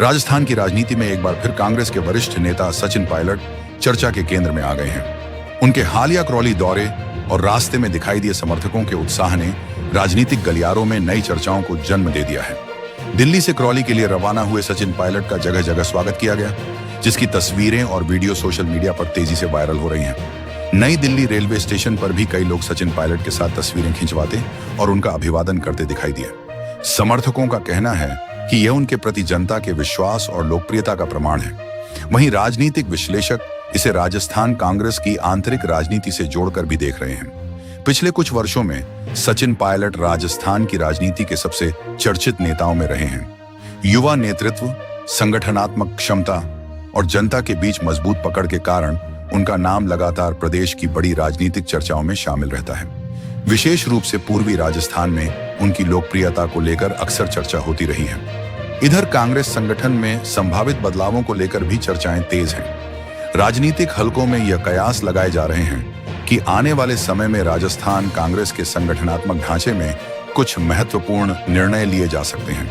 राजस्थान की राजनीति में एक बार फिर कांग्रेस के वरिष्ठ नेता सचिन पायलट चर्चा के केंद्र में आ गए हैं। उनके हालिया करौली दौरे और रास्ते में दिखाई दिए समर्थकों के उत्साह ने राजनीतिक गलियारों में नई चर्चाओं को जन्म दे दिया है। दिल्ली से करौली के लिए रवाना हुए सचिन पायलट का जगह जगह स्वागत किया गया, जिसकी तस्वीरें और वीडियो सोशल मीडिया पर तेजी से वायरल हो रही हैं। नई दिल्ली रेलवे स्टेशन पर भी कई लोग सचिन पायलट के साथ तस्वीरें खिंचवाते और उनका अभिवादन करते दिखाई दिए। समर्थकों का कहना है कि यह उनके प्रति जनता के विश्वास और लोकप्रियता का प्रमाण है। वहीं राजनीतिक विश्लेषक इसे राजस्थान कांग्रेस की आंतरिक राजनीति से जोड़कर भी देख रहे हैं। पिछले कुछ वर्षों में सचिन पायलट राजस्थान की राजनीति के सबसे चर्चित नेताओं में रहे हैं। युवा नेतृत्व, संगठनात्मक क्षमता और जनता के बीच मजबूत पकड़ के कारण उनका नाम लगातार प्रदेश की बड़ी राजनीतिक चर्चाओं में शामिल रहता है। विशेष रूप से पूर्वी राजस्थान में उनकी लोकप्रियता को लेकर अक्सर चर्चा होती रही है। इधर कांग्रेस संगठन में संभावित बदलावों को लेकर भी चर्चाएं तेज हैं। राजनीतिक हलकों में यह कयास लगाए जा रहे हैं कि आने वाले समय में राजस्थान कांग्रेस के संगठनात्मक ढांचे में कुछ महत्वपूर्ण निर्णय लिए जा सकते हैं।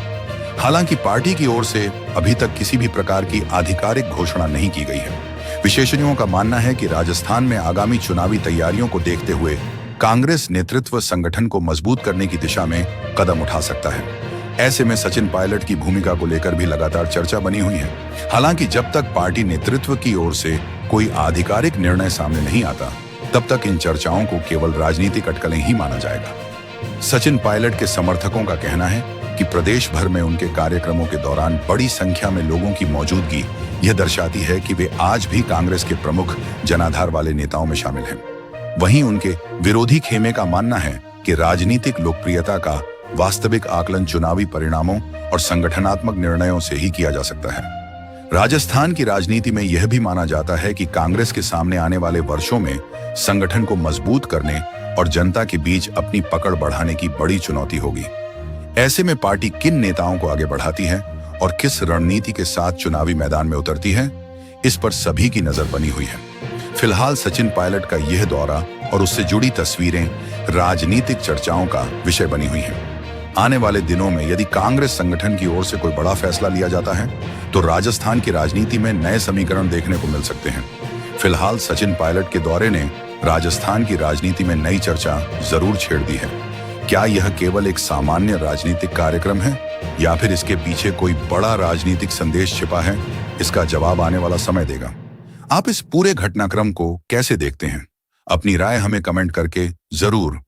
हालांकि पार्टी की ओर से अभी तक किसी भी प्रकार की आधिकारिक घोषणा नहीं की गई है। विशेषज्ञों का मानना है कि राजस्थान में आगामी चुनावी तैयारियों को देखते हुए कांग्रेस नेतृत्व संगठन को मजबूत करने की दिशा में कदम उठा सकता है। ऐसे में सचिन पायलट की भूमिका को लेकर भी लगातार चर्चा बनी हुई है। हालांकि जब तक पार्टी नेतृत्व की ओर से कोई आधिकारिक निर्णय सामने नहीं आता, तब तक इन चर्चाओं को केवल राजनीतिक अटकलें ही माना जाएगा। सचिन पायलट के समर्थकों का कहना है कि प्रदेश भर में उनके कार्यक्रमों के दौरान बड़ी संख्या में लोगों की मौजूदगी यह दर्शाती है कि वे आज भी कांग्रेस के प्रमुख जनाधार वाले नेताओं में शामिल हैं। वहीं उनके विरोधी खेमे का मानना है कि राजनीतिक लोकप्रियता का वास्तविक आकलन चुनावी परिणामों और संगठनात्मक निर्णयों से ही किया जा सकता है। राजस्थान की राजनीति में यह भी माना जाता है कि कांग्रेस के सामने आने वाले वर्षों में संगठन को मजबूत करने और जनता के बीच अपनी पकड़ बढ़ाने की बड़ी चुनौती होगी। ऐसे में पार्टी किन नेताओं को आगे बढ़ाती है और किस रणनीति के साथ चुनावी मैदान में उतरती है, इस पर सभी की नजर बनी हुई है। फिलहाल सचिन पायलट का यह दौरा और उससे जुड़ी तस्वीरें राजनीतिक चर्चाओं का विषय बनी हुई हैं। आने वाले दिनों में यदि कांग्रेस संगठन की ओर से कोई बड़ा फैसला लिया जाता है, तो राजस्थान की राजनीति में नए समीकरण देखने को मिल सकते हैं। फिलहाल सचिन पायलट के दौरे ने राजस्थान की राजनीति में नई चर्चा जरूर छेड़ दी है। क्या यह केवल एक सामान्य राजनीतिक कार्यक्रम है या फिर इसके पीछे कोई बड़ा राजनीतिक संदेश छिपा है? इसका जवाब आने वाला समय देगा। आप इस पूरे घटनाक्रम को कैसे देखते हैं? अपनी राय हमें कमेंट करके जरूर